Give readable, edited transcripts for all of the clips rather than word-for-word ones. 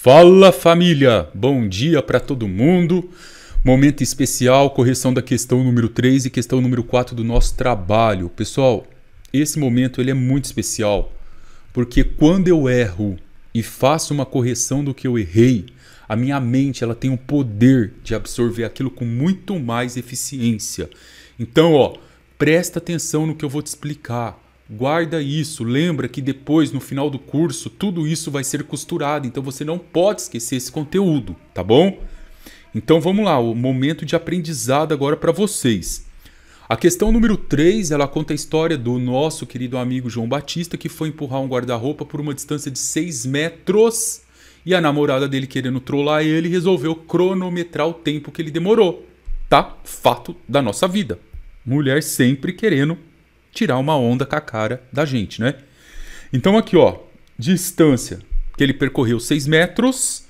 Fala família, bom dia para todo mundo. Momento especial, correção da questão número 3 e questão número 4 do nosso trabalho. Pessoal, esse momento ele é muito especial, porque quando eu erro e faço uma correção do que eu errei, a minha mente ela tem o poder de absorver aquilo com muito mais eficiência. Então, presta atenção no que eu vou te explicar. Guarda isso, lembra que depois, no final do curso, tudo isso vai ser costurado, então você não pode esquecer esse conteúdo, tá bom? Então vamos lá, o momento de aprendizado agora para vocês. A questão número 3, ela conta a história do nosso querido amigo João Batista, que foi empurrar um guarda-roupa por uma distância de 6 metros e a namorada dele, querendo trollar ele, resolveu cronometrar o tempo que ele demorou, tá? Fato da nossa vida. Mulher sempre querendo tirar uma onda com a cara da gente, né? Então aqui, distância que ele percorreu 6 metros,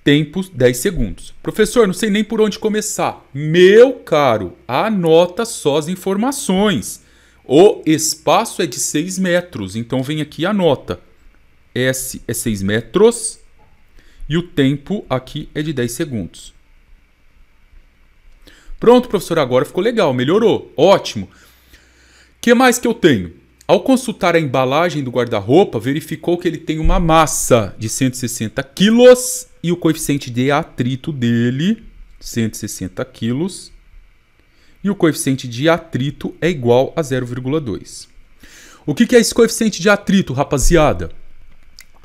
tempo 10 segundos. Professor, não sei nem por onde começar. Meu caro, anota só as informações. O espaço é de 6 metros, então vem aqui e anota. S é 6 metros e o tempo aqui é de 10 segundos. Pronto, professor, agora ficou legal, melhorou, ótimo. O que mais que eu tenho? Ao consultar a embalagem do guarda-roupa, verificou que ele tem uma massa de 160 quilos e o coeficiente de atrito dele, 160 quilos, e o coeficiente de atrito é igual a 0,2. O que é esse coeficiente de atrito, rapaziada?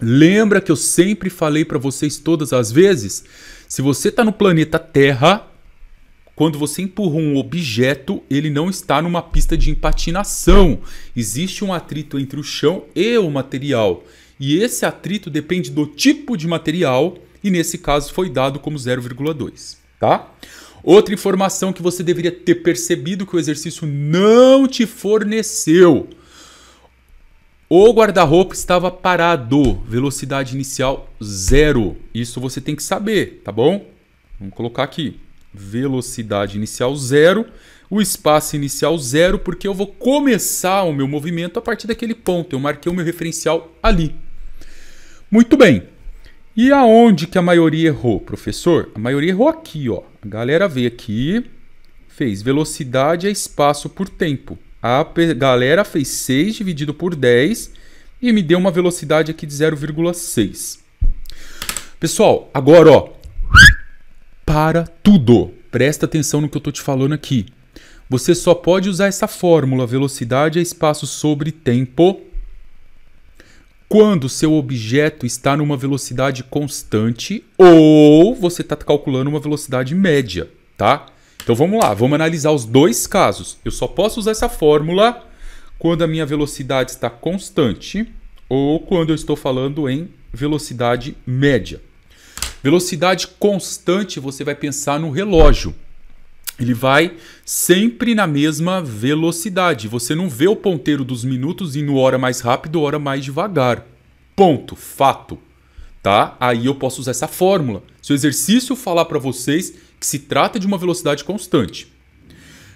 Lembra que eu sempre falei para vocês todas as vezes? Se você está no planeta Terra, quando você empurra um objeto, ele não está numa pista de empatinação. Existe um atrito entre o chão e o material. E esse atrito depende do tipo de material, e nesse caso foi dado como 0,2, tá? Outra informação que você deveria ter percebido que o exercício não te forneceu. O guarda-roupa estava parado, velocidade inicial 0. Isso você tem que saber, tá bom? Vamos colocar aqui. Velocidade inicial 0, o espaço inicial 0, porque eu vou começar o meu movimento a partir daquele ponto. Eu marquei o meu referencial ali. Muito bem. E aonde que a maioria errou, professor? A maioria errou aqui, ó. A galera veio aqui, fez velocidade é espaço por tempo. A galera fez 6 dividido por 10 e me deu uma velocidade aqui de 0,6. Pessoal, agora, para tudo. Presta atenção no que eu estou te falando aqui. Você só pode usar essa fórmula, velocidade é espaço sobre tempo, quando seu objeto está numa velocidade constante ou você está calculando uma velocidade média, tá? Então vamos lá, vamos analisar os dois casos. Eu só posso usar essa fórmula quando a minha velocidade está constante ou quando eu estou falando em velocidade média. Velocidade constante, você vai pensar no relógio. Ele vai sempre na mesma velocidade. Você não vê o ponteiro dos minutos indo hora mais rápido, hora mais devagar. Ponto, fato. Tá? Aí eu posso usar essa fórmula. Se o exercício falar para vocês que se trata de uma velocidade constante.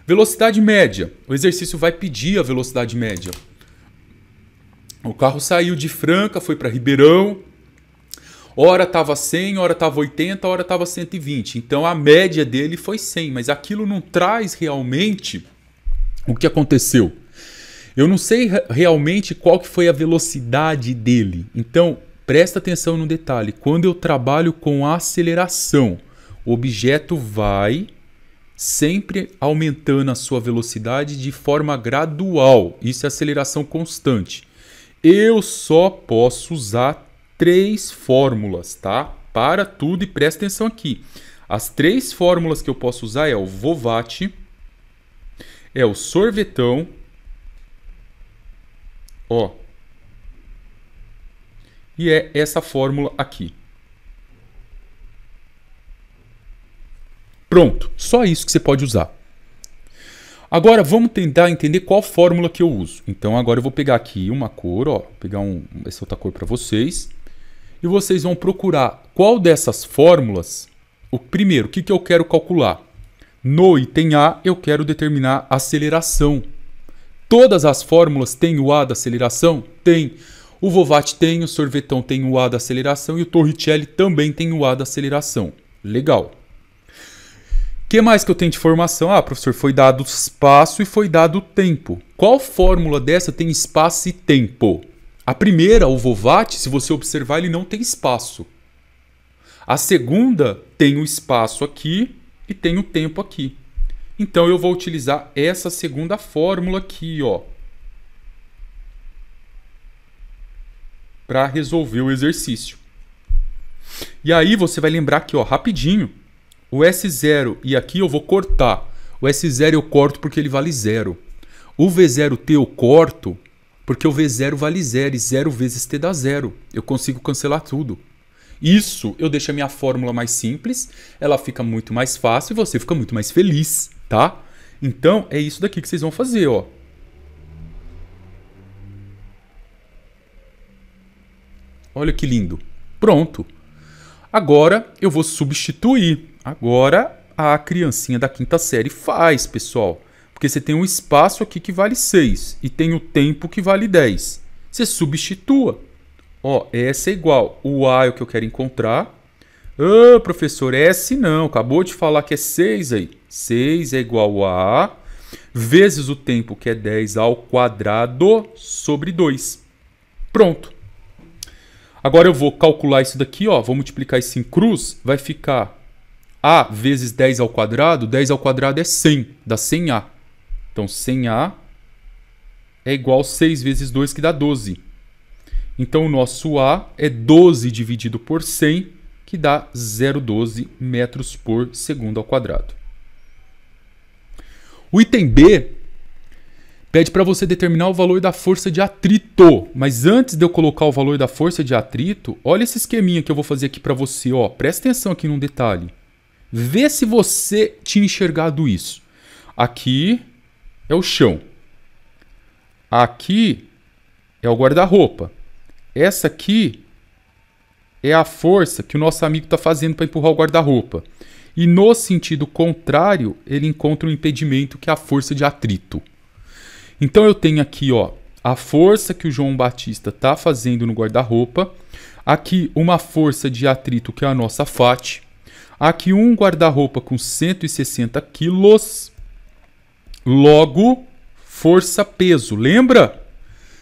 Velocidade média. O exercício vai pedir a velocidade média. O carro saiu de Franca, foi para Ribeirão. Hora estava 100, hora estava 80, hora estava 120. Então a média dele foi 100, mas aquilo não traz realmente o que aconteceu. Eu não sei realmente qual que foi a velocidade dele. Então presta atenção no detalhe. Quando eu trabalho com aceleração, o objeto vai sempre aumentando a sua velocidade de forma gradual. Isso é aceleração constante. Eu só posso usar 3 fórmulas, tá? Para tudo e presta atenção aqui. As 3 fórmulas que eu posso usar é o Vovat, é o sorvetão, e é essa fórmula aqui. Pronto, só isso que você pode usar. Agora vamos tentar entender qual fórmula que eu uso. Então agora eu vou pegar aqui uma cor, pegar essa outra cor para vocês. E vocês vão procurar qual dessas fórmulas, primeiro, o que eu quero calcular? No item A, eu quero determinar a aceleração. Todas as fórmulas têm o A da aceleração? Tem. O Vovat tem, o Sorvetão tem o A da aceleração e o Torricelli também tem o A da aceleração. Legal. O que mais que eu tenho de informação? Ah, professor, foi dado espaço e foi dado tempo. Qual fórmula dessa tem espaço e tempo? A primeira, o Vovat, se você observar, ele não tem espaço. A segunda tem o espaço aqui e tem o tempo aqui. Então eu vou utilizar essa segunda fórmula aqui, ó, para resolver o exercício. E aí você vai lembrar aqui, ó, rapidinho, o S0 e aqui eu vou cortar. O S0 eu corto porque ele vale 0. O V0T eu corto porque o V0 vale 0 e 0 vezes T dá 0. Eu consigo cancelar tudo. Isso eu deixo a minha fórmula mais simples, ela fica muito mais fácil e você fica muito mais feliz, tá? Então é isso daqui que vocês vão fazer, ó. Olha que lindo. Pronto. Agora eu vou substituir. Agora a criancinha da quinta série faz, pessoal. Porque você tem um espaço aqui que vale 6 e tem o tempo que vale 10. Você substitua. Ó, S é igual. O A é o que eu quero encontrar. Ah, professor, S não. Acabou de falar que é 6 aí. 6 é igual a A vezes o tempo, que é 10 ao quadrado, sobre 2. Pronto. Agora eu vou calcular isso daqui, ó, vou multiplicar isso em cruz, vai ficar A vezes 10 ao quadrado é 100, dá 100A. Então 100A é igual a 6 vezes 2, que dá 12. Então o nosso A é 12 dividido por 100, que dá 0,12 metros por segundo ao quadrado. O item B pede para você determinar o valor da força de atrito. Mas antes de eu colocar o valor da força de atrito, olha esse esqueminha que eu vou fazer aqui para você. Ó. Presta atenção aqui num detalhe. Vê se você tinha enxergado isso. Aqui é o chão. Aqui é o guarda-roupa. Essa aqui é a força que o nosso amigo está fazendo para empurrar o guarda-roupa. E no sentido contrário, ele encontra um impedimento que é a força de atrito. Então eu tenho aqui, ó, a força que o João Batista está fazendo no guarda-roupa. Aqui uma força de atrito que é a nossa FAT. Aqui um guarda-roupa com 160 quilos. Logo, força-peso. Lembra?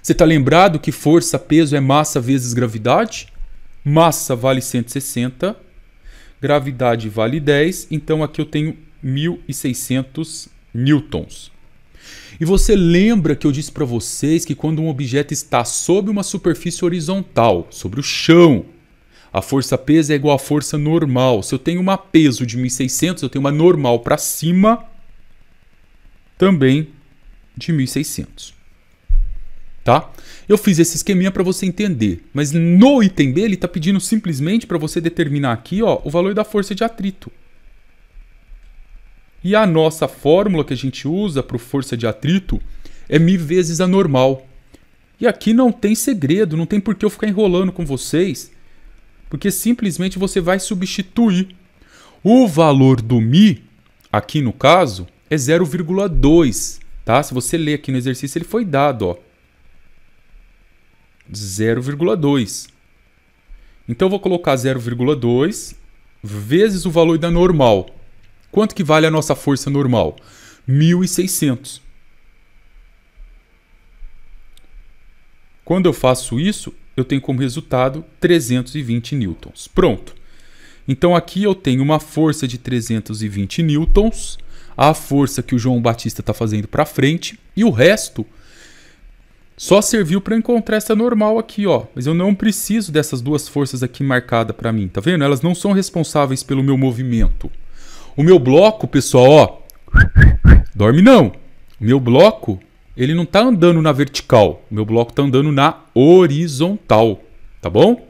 Você está lembrado que força-peso é massa vezes gravidade? Massa vale 160, gravidade vale 10, então aqui eu tenho 1.600 newtons. E você lembra que eu disse para vocês que quando um objeto está sob uma superfície horizontal, sobre o chão, a força-peso é igual à força normal. Se eu tenho uma peso de 1.600, eu tenho uma normal para cima, também de 1.600. Tá? Eu fiz esse esqueminha para você entender, mas no item B ele está pedindo simplesmente para você determinar aqui, ó, o valor da força de atrito. E a nossa fórmula que a gente usa para força de atrito é μ vezes a normal. E aqui não tem segredo, não tem por que eu ficar enrolando com vocês, porque simplesmente você vai substituir. O valor do μ, aqui no caso, é 0,2. Tá? Se você ler aqui no exercício, ele foi dado, ó. 0,2. Então eu vou colocar 0,2 vezes o valor da normal. Quanto que vale a nossa força normal? 1.600. Quando eu faço isso, eu tenho como resultado 320 newtons. Pronto. Então aqui eu tenho uma força de 320 newtons, a força que o João Batista está fazendo para frente, e o resto só serviu para encontrar essa normal aqui, ó. Mas eu não preciso dessas duas forças aqui marcadas para mim, tá vendo? Elas não são responsáveis pelo meu movimento. O meu bloco, pessoal, ó, dorme não. O meu bloco, ele não tá andando na vertical. O meu bloco tá andando na horizontal, tá bom?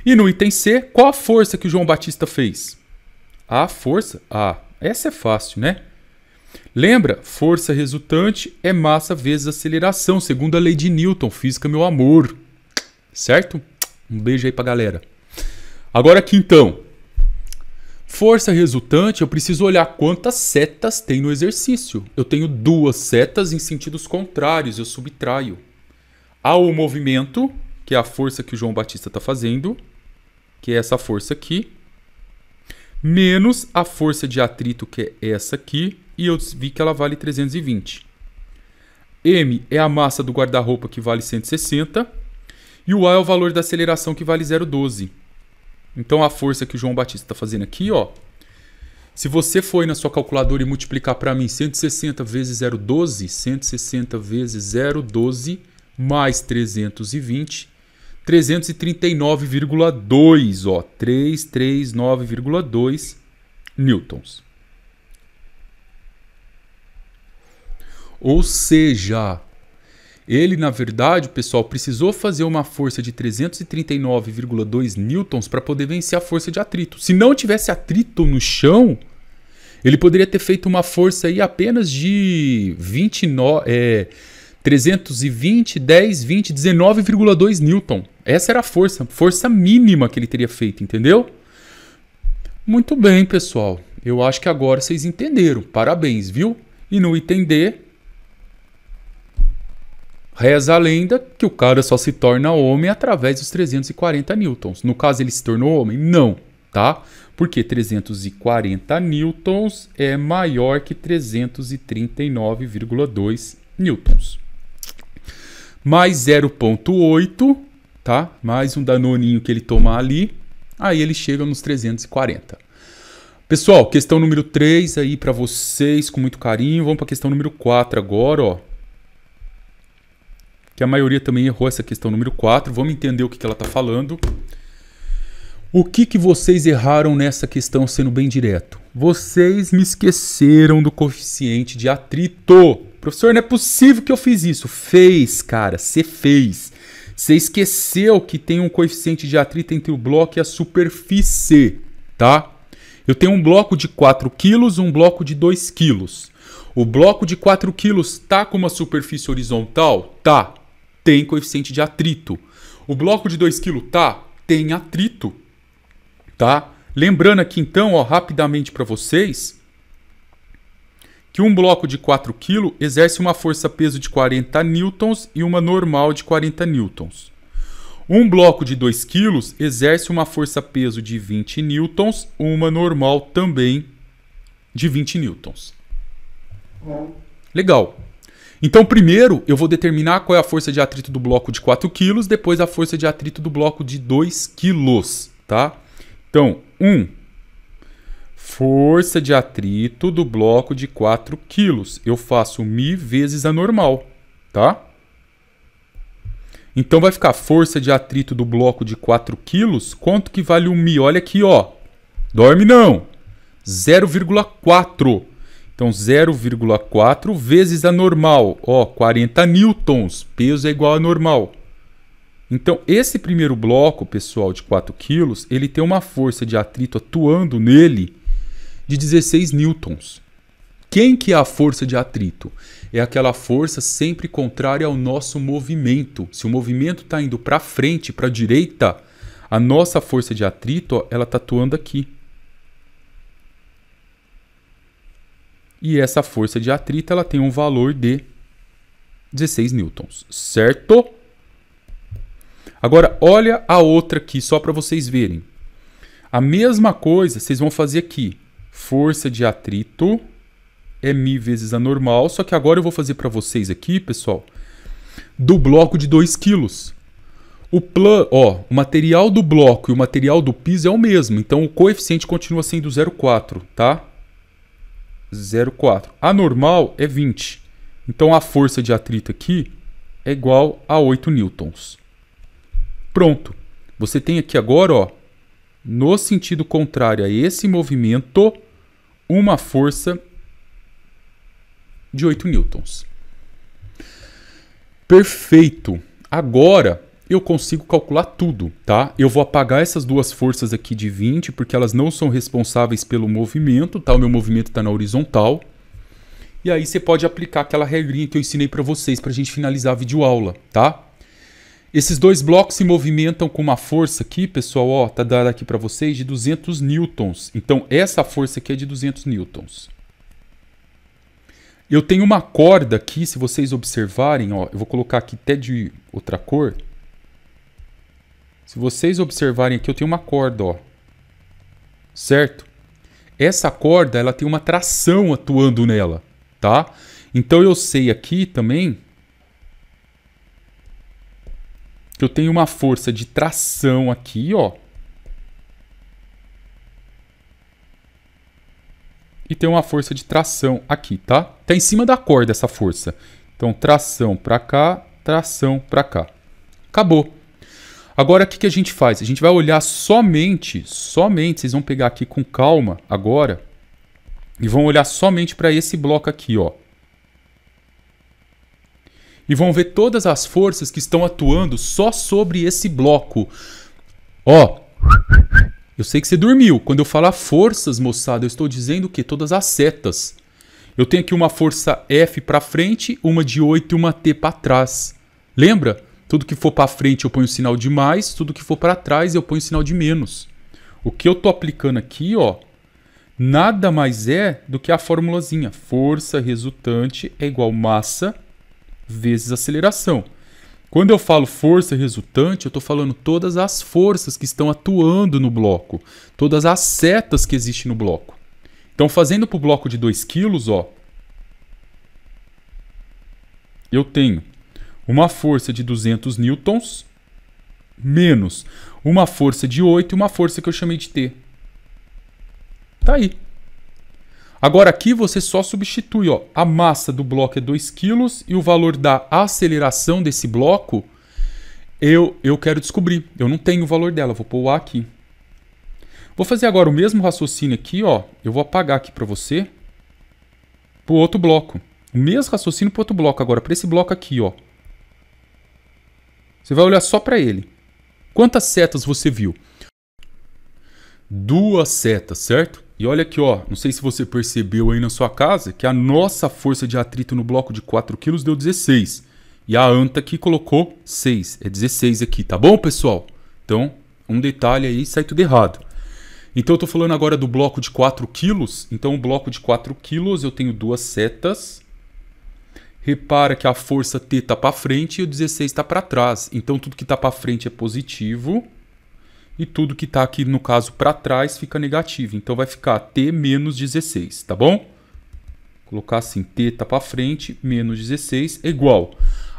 E no item C, qual a força que o João Batista fez? A força? Ah, essa é fácil, né? Lembra? Força resultante é massa vezes aceleração, segundo a lei de Newton, física, meu amor. Certo? Um beijo aí pra galera. Agora aqui então, força resultante, eu preciso olhar quantas setas tem no exercício. Eu tenho duas setas em sentidos contrários, eu subtraio. Ao movimento, que é a força que o João Batista está fazendo, que é essa força aqui, menos a força de atrito, que é essa aqui, e eu vi que ela vale 320. M é a massa do guarda-roupa, que vale 160, e o A é o valor da aceleração, que vale 0,12. Então a força que o João Batista está fazendo aqui, ó, se você for aí na sua calculadora e multiplicar para mim 160 vezes 0,12, 160 vezes 0,12 mais 320, 339,2, ó, 339,2 newtons. Ou seja, ele, na verdade, pessoal, precisou fazer uma força de 339,2 newtons para poder vencer a força de atrito. Se não tivesse atrito no chão, ele poderia ter feito uma força aí apenas de 320, 10, 20, 19,2 newton. Essa era a força mínima que ele teria feito, entendeu? Muito bem, pessoal. Eu acho que agora vocês entenderam. Parabéns, viu? E no item D, reza a lenda que o cara só se torna homem através dos 340 newtons. No caso, ele se tornou homem? Não, tá? Porque 340 newtons é maior que 339,2 newtons. Mais 0,8, tá? Mais um danoninho que ele tomar ali, aí ele chega nos 340. Pessoal, questão número 3 aí para vocês, com muito carinho. Vamos para a questão número 4 agora, ó. Que a maioria também errou essa questão número 4. Vamos entender o que ela está falando. O que vocês erraram nessa questão, sendo bem direto? Vocês me esqueceram do coeficiente de atrito. Professor, não é possível que eu fiz isso. Fez, cara, você fez. Você esqueceu que tem um coeficiente de atrito entre o bloco e a superfície, tá? Eu tenho um bloco de 4 kg, um bloco de 2 kg. O bloco de 4 kg tá com uma superfície horizontal? Tá. Tem coeficiente de atrito. O bloco de 2 kg tá? Tem atrito. Tá? Lembrando aqui então, ó, rapidamente para vocês, que um bloco de 4 kg exerce uma força-peso de 40 newtons e uma normal de 40 newtons. Um bloco de 2 kg exerce uma força-peso de 20 newtons, uma normal também de 20 newtons. Legal. Então, primeiro, eu vou determinar qual é a força de atrito do bloco de 4 kg, depois a força de atrito do bloco de 2 kg, tá? Então, força de atrito do bloco de 4 kg. Eu faço μ vezes a normal, tá? Então vai ficar força de atrito do bloco de 4 kg. Quanto que vale o μ? Olha aqui, ó. Dorme não. 0,4. Então 0,4 vezes a normal. Ó, 40 newtons. Peso é igual a normal. Então esse primeiro bloco, pessoal, de 4 kg, ele tem uma força de atrito atuando nele de 16 newtons. Quem que é a força de atrito? É aquela força sempre contrária ao nosso movimento. Se o movimento está indo para frente, para a direita, a nossa força de atrito, ó, ela está atuando aqui. E essa força de atrito ela tem um valor de 16 newtons, certo? Agora, olha a outra aqui, só para vocês verem. A mesma coisa vocês vão fazer aqui. Força de atrito é μ vezes a normal, só que agora eu vou fazer para vocês aqui, pessoal, do bloco de 2 kg. O material do bloco e o material do piso é o mesmo, então o coeficiente continua sendo 0,4, tá? 0,4. A normal é 20. Então a força de atrito aqui é igual a 8 newtons. Pronto. Você tem aqui agora, ó, no sentido contrário a esse movimento, uma força de 8 newtons. Perfeito. Agora eu consigo calcular tudo, tá? Eu vou apagar essas duas forças aqui de 20, porque elas não são responsáveis pelo movimento, tá? O meu movimento está na horizontal. E aí você pode aplicar aquela regrinha que eu ensinei para vocês, para a gente finalizar a videoaula, tá? Esses dois blocos se movimentam com uma força aqui, pessoal, ó, tá dada aqui para vocês, de 200 newtons. Então essa força aqui é de 200 newtons. Eu tenho uma corda aqui, se vocês observarem, ó, eu vou colocar aqui até de outra cor. Se vocês observarem aqui, eu tenho uma corda, ó. Certo? Essa corda, ela tem uma tração atuando nela, tá? Então eu sei aqui também que eu tenho uma força de tração aqui, ó. E tem uma força de tração aqui, tá? Tá em cima da corda essa força. Então, tração pra cá, tração pra cá. Acabou. Agora, o que a gente faz? A gente vai olhar somente, vocês vão pegar aqui com calma agora, e vão olhar somente para esse bloco aqui, ó. E vão ver todas as forças que estão atuando só sobre esse bloco. Ó, eu sei que você dormiu. Quando eu falar forças, moçada, eu estou dizendo o quê? Todas as setas. Eu tenho aqui uma força F para frente, uma de 8 e uma T para trás. Lembra? Tudo que for para frente eu ponho o sinal de mais, tudo que for para trás eu ponho o sinal de menos. O que eu estou aplicando aqui, ó, nada mais é do que a formulazinha. Força resultante é igual massa vezes aceleração. Quando eu falo força resultante, eu estou falando todas as forças que estão atuando no bloco, todas as setas que existem no bloco. Então, fazendo para o bloco de 2 kg, ó, eu tenho uma força de 200 newtons menos uma força de 8 e uma força que eu chamei de T. Tá aí. Agora aqui você só substitui, ó, a massa do bloco é 2 kg e o valor da aceleração desse bloco eu quero descobrir. Eu não tenho o valor dela, vou pôr o A aqui. Vou fazer agora o mesmo raciocínio aqui, ó. Eu vou apagar aqui para você pro outro bloco. O mesmo raciocínio pro outro bloco agora, para esse bloco aqui, ó. Você vai olhar só para ele. Quantas setas você viu? 2 setas, certo? E olha aqui, ó, não sei se você percebeu aí na sua casa que a nossa força de atrito no bloco de 4 kg deu 16. E a anta aqui colocou 6. É 16 aqui, tá bom, pessoal? Então, um detalhe aí, sai tudo errado. Então, eu tô falando agora do bloco de 4 kg. Então, o bloco de 4 kg eu tenho 2 setas. Repara que a força T está para frente e o 16 está para trás. Então, tudo que está para frente é positivo. E tudo que está aqui, no caso, para trás, fica negativo. Então, vai ficar T menos 16, tá bom? Vou colocar assim, T está para frente, menos 16, é igual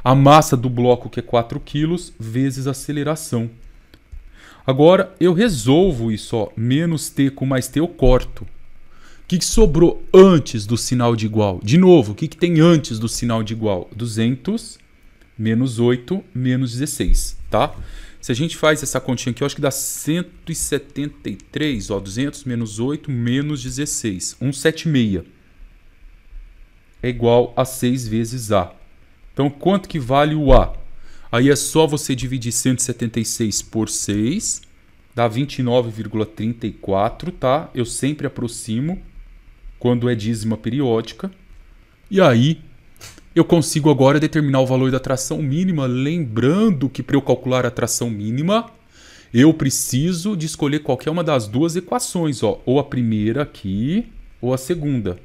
a massa do bloco, que é 4 kg, vezes a aceleração. Agora, eu resolvo isso, ó. Menos T com mais T eu corto. O que sobrou antes do sinal de igual? De novo, o que tem antes do sinal de igual? 200 menos 8 menos 16, tá? Se a gente faz essa continha aqui, eu acho que dá 173, ó, 200 menos 8 menos 16, 176. É igual a 6 vezes A. Então, quanto que vale o A? Aí é só você dividir 176 por 6, dá 29,34, tá? Eu sempre aproximo quando é dízima periódica. E aí, eu consigo agora determinar o valor da tração mínima, lembrando que para eu calcular a tração mínima, eu preciso de escolher qualquer uma das duas equações, ó, ou a primeira aqui, ou a segunda.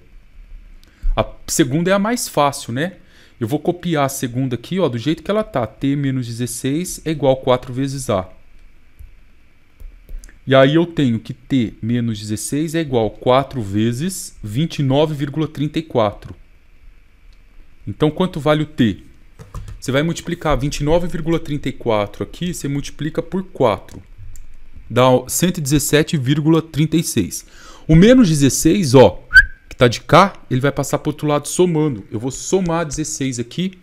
A segunda é a mais fácil, né? Eu vou copiar a segunda aqui, ó, do jeito que ela tá. T menos 16 é igual a 4 vezes A. E aí eu tenho que T menos 16 é igual a 4 vezes 29,34. Então, quanto vale o T? Você vai multiplicar 29,34 aqui, você multiplica por 4. Dá 117,36. O menos 16, ó, que está de cá, ele vai passar para o outro lado somando. Eu vou somar 16 aqui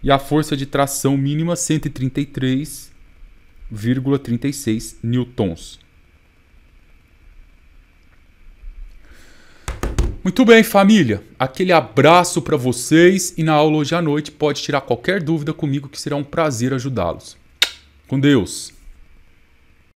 e a força de tração mínima 133,36 newtons. Muito bem, família. Aquele abraço para vocês e na aula hoje à noite pode tirar qualquer dúvida comigo que será um prazer ajudá-los. Com Deus.